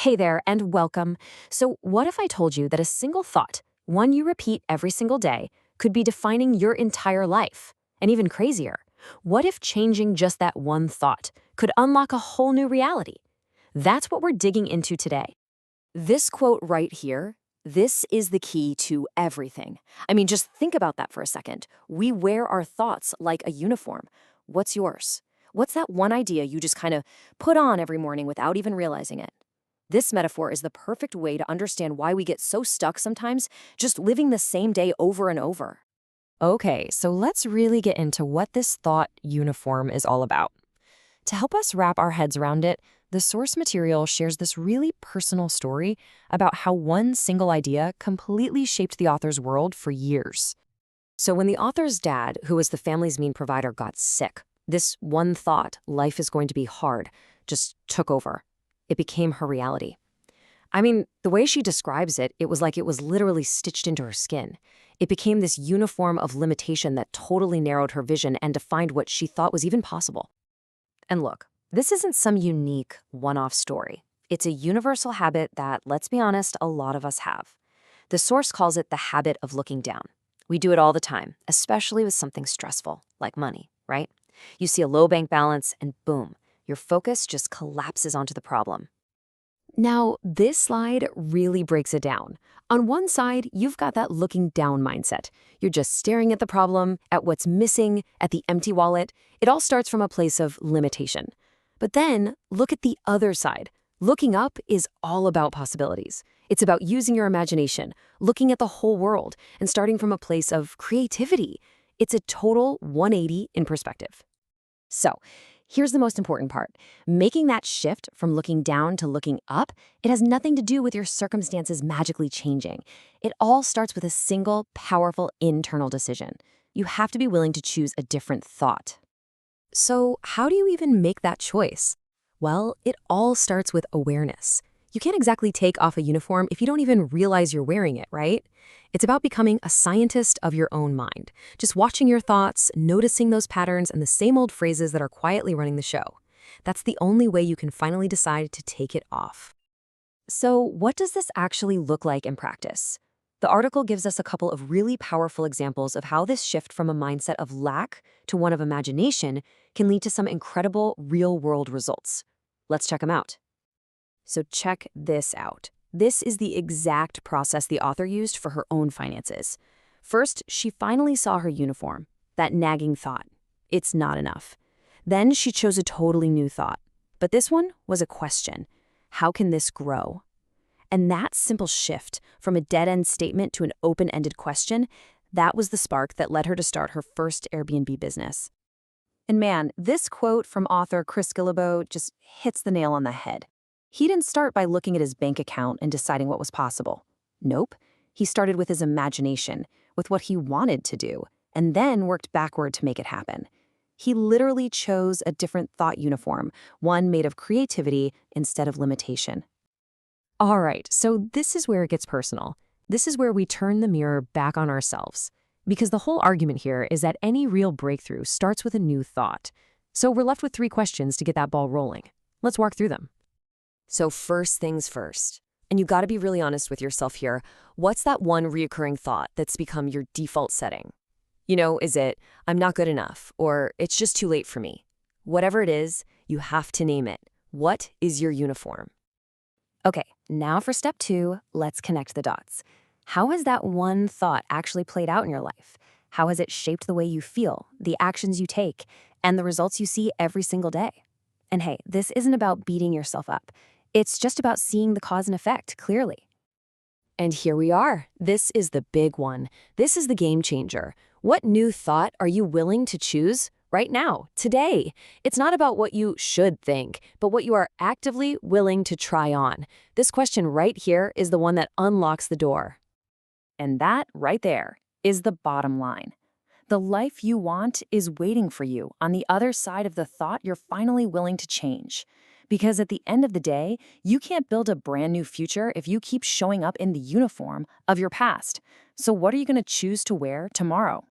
Hey there, and welcome. So, what if I told you that a single thought, one you repeat every single day, could be defining your entire life? And even crazier, what if changing just that one thought could unlock a whole new reality? That's what we're digging into today. This quote right here, this is the key to everything. I mean, just think about that for a second. We wear our thoughts like a uniform. What's yours? What's that one idea you just kind of put on every morning without even realizing it? This metaphor is the perfect way to understand why we get so stuck sometimes just living the same day over and over. Okay, so let's really get into what this thought uniform is all about. To help us wrap our heads around it, the source material shares this really personal story about how one single idea completely shaped the author's world for years. So when the author's dad, who was the family's main provider, got sick, this one thought, life is going to be hard, just took over. It became her reality. I mean, the way she describes it, it was like it was literally stitched into her skin. It became this uniform of limitation that totally narrowed her vision and defined what she thought was even possible. And look, this isn't some unique, one-off story. It's a universal habit that, let's be honest, a lot of us have. The source calls it the habit of looking down. We do it all the time, especially with something stressful, like money, right? You see a low bank balance and boom, your focus just collapses onto the problem. Now, this slide really breaks it down. On one side, you've got that looking down mindset. You're just staring at the problem, at what's missing, at the empty wallet. It all starts from a place of limitation. But then, look at the other side. Looking up is all about possibilities. It's about using your imagination, looking at the whole world, and starting from a place of creativity. It's a total 180 in perspective. So, here's the most important part. Making that shift from looking down to looking up, it has nothing to do with your circumstances magically changing. It all starts with a single, powerful internal decision. You have to be willing to choose a different thought. So, how do you even make that choice? Well, it all starts with awareness. You can't exactly take off a uniform if you don't even realize you're wearing it, right? It's about becoming a scientist of your own mind, just watching your thoughts, noticing those patterns and the same old phrases that are quietly running the show. That's the only way you can finally decide to take it off. So, what does this actually look like in practice? The article gives us a couple of really powerful examples of how this shift from a mindset of lack to one of imagination can lead to some incredible real-world results. Let's check them out. So check this out. This is the exact process the author used for her own finances. First, she finally saw her uniform, that nagging thought. It's not enough. Then she chose a totally new thought. But this one was a question. How can this grow? And that simple shift from a dead-end statement to an open-ended question, that was the spark that led her to start her first Airbnb business. And man, this quote from author Chris Guillebeau just hits the nail on the head. He didn't start by looking at his bank account and deciding what was possible. Nope. He started with his imagination, with what he wanted to do, and then worked backward to make it happen. He literally chose a different thought uniform, one made of creativity instead of limitation. All right, so this is where it gets personal. This is where we turn the mirror back on ourselves. Because the whole argument here is that any real breakthrough starts with a new thought. So we're left with 3 questions to get that ball rolling. Let's walk through them. So first things first, and you got to be really honest with yourself here. What's that one reoccurring thought that's become your default setting? You know, is it, I'm not good enough, or it's just too late for me? Whatever it is, you have to name it. What is your uniform? Okay, now for step 2, let's connect the dots. How has that one thought actually played out in your life? How has it shaped the way you feel, the actions you take, and the results you see every single day? And hey, this isn't about beating yourself up. It's just about seeing the cause and effect clearly. And here we are. This is the big one. This is the game changer. What new thought are you willing to choose right now, today? It's not about what you should think, but what you are actively willing to try on. This question right here is the one that unlocks the door. And that right there is the bottom line. The life you want is waiting for you on the other side of the thought you're finally willing to change. Because at the end of the day, you can't build a brand new future if you keep showing up in the uniform of your past. So what are you going to choose to wear tomorrow?